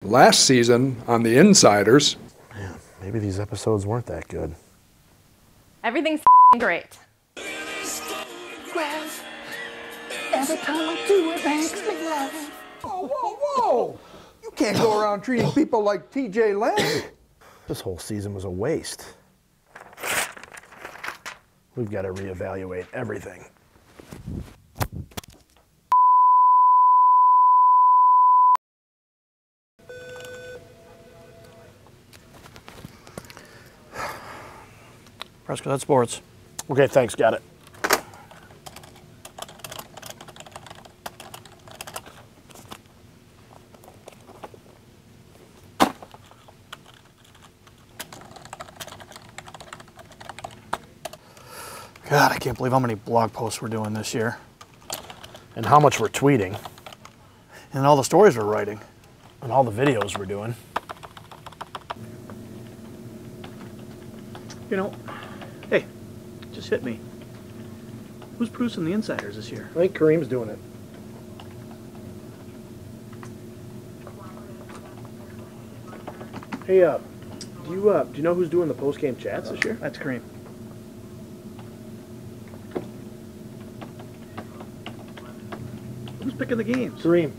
Last season on The Insiders. Man, maybe these episodes weren't that good. Everything's f***ing great. Every time I do it makes me laugh. Whoa, whoa, whoa! You can't go around treating people like TJ Lane. This whole season was a waste. We've got to reevaluate everything. Prescott Sports. Okay, thanks, got it. God, I can't believe how many blog posts we're doing this year. And how much we're tweeting. And all the stories we're writing. And all the videos we're doing. You know, hey, just hit me. Who's producing the Insiders this year? I think Kareem's doing it. Hey, do you know who's doing the post-game chats this year? That's Kareem. Who's picking the games? Kareem.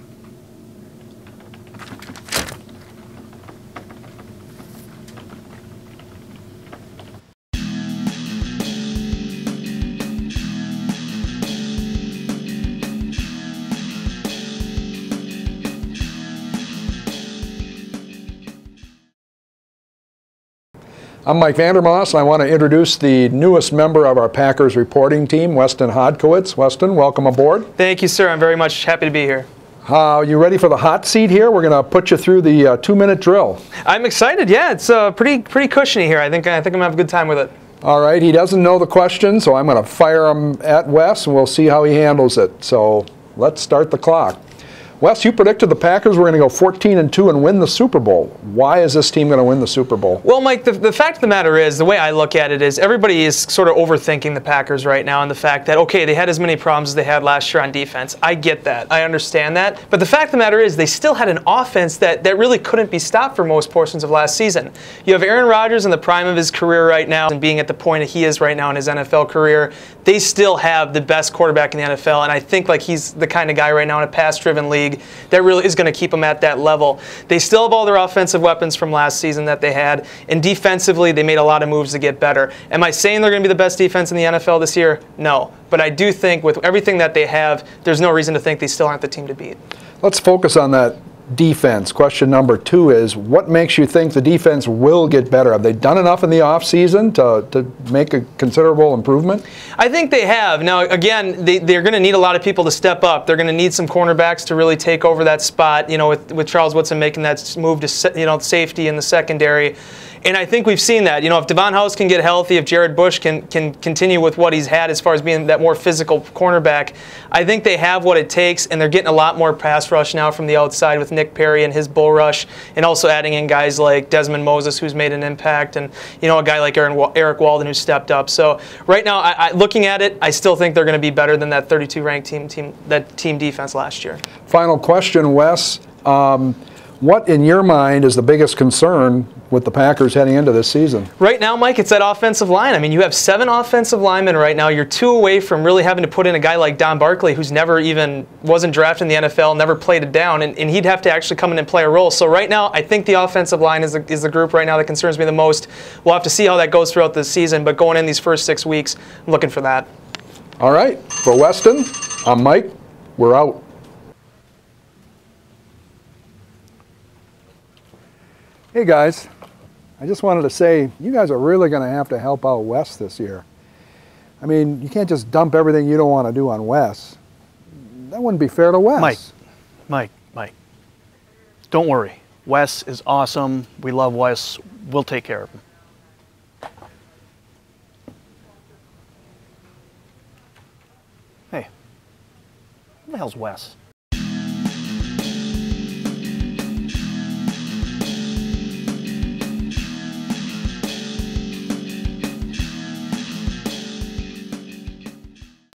I'm Mike Vandermoss, and I want to introduce the newest member of our Packers reporting team, Weston Hodkowitz. Weston, welcome aboard. Thank you, sir. I'm very much happy to be here. You ready for the hot seat here? We're going to put you through the 2-minute drill. I'm excited. Yeah, it's pretty cushiony here. I think I'm gonna have a good time with it. All right. He doesn't know the question, so I'm going to fire him at Wes, and we'll see how he handles it. So let's start the clock. Wes, you predicted the Packers were going to go 14-2 and win the Super Bowl. Why is this team going to win the Super Bowl? Well, Mike, the fact of the matter is, the way I look at it is everybody is sort of overthinking the Packers right now and the fact that, okay, they had as many problems as they had last year on defense. I get that. I understand that. But the fact of the matter is they still had an offense that really couldn't be stopped for most portions of last season. You have Aaron Rodgers in the prime of his career right now and being at the point that he is right now in his NFL career. They still have the best quarterback in the NFL, and I think like he's the kind of guy right now in a pass-driven league that really is going to keep them at that level. They still have all their offensive weapons from last season that they had, and defensively they made a lot of moves to get better. Am I saying they're going to be the best defense in the NFL this year? No. But I do think with everything that they have, there's no reason to think they still aren't the team to beat. Let's focus on that defense. Question number 2 is, what makes you think the defense will get better? Have they done enough in the offseason to make a considerable improvement? I think they have. Now, again, they're going to need a lot of people to step up. They're going to need some cornerbacks to really take over that spot, you know, with Charles Woodson making that move to, you know, safety in the secondary. And I think we've seen that. You know, if Devon House can get healthy, if Jared Bush can continue with what he's had as far as being that more physical cornerback, I think they have what it takes, and they're getting a lot more pass rush now from the outside with Nick Perry and his bull rush, and also adding in guys like Desmond Moses, who's made an impact, and, you know, a guy like Eric Walden, who stepped up. So right now, looking at it, I still think they're going to be better than that 32-ranked team defense last year. Final question, Wes. What, in your mind, is the biggest concern with the Packers heading into this season? Right now, Mike, it's that offensive line. I mean, you have 7 offensive linemen right now. You're 2 away from really having to put in a guy like Don Barkley, who's wasn't drafted in the NFL, never played it down, and he'd have to actually come in and play a role. So right now, I think the offensive line is the group right now that concerns me the most. We'll have to see how that goes throughout the season, but going in these first 6 weeks, I'm looking for that. All right. For Weston, I'm Mike. We're out. Hey guys, I just wanted to say, you guys are really going to have to help out Wes this year. I mean, you can't just dump everything you don't want to do on Wes. That wouldn't be fair to Wes. Mike. Don't worry. Wes is awesome. We love Wes. We'll take care of him. Hey, who the hell's Wes?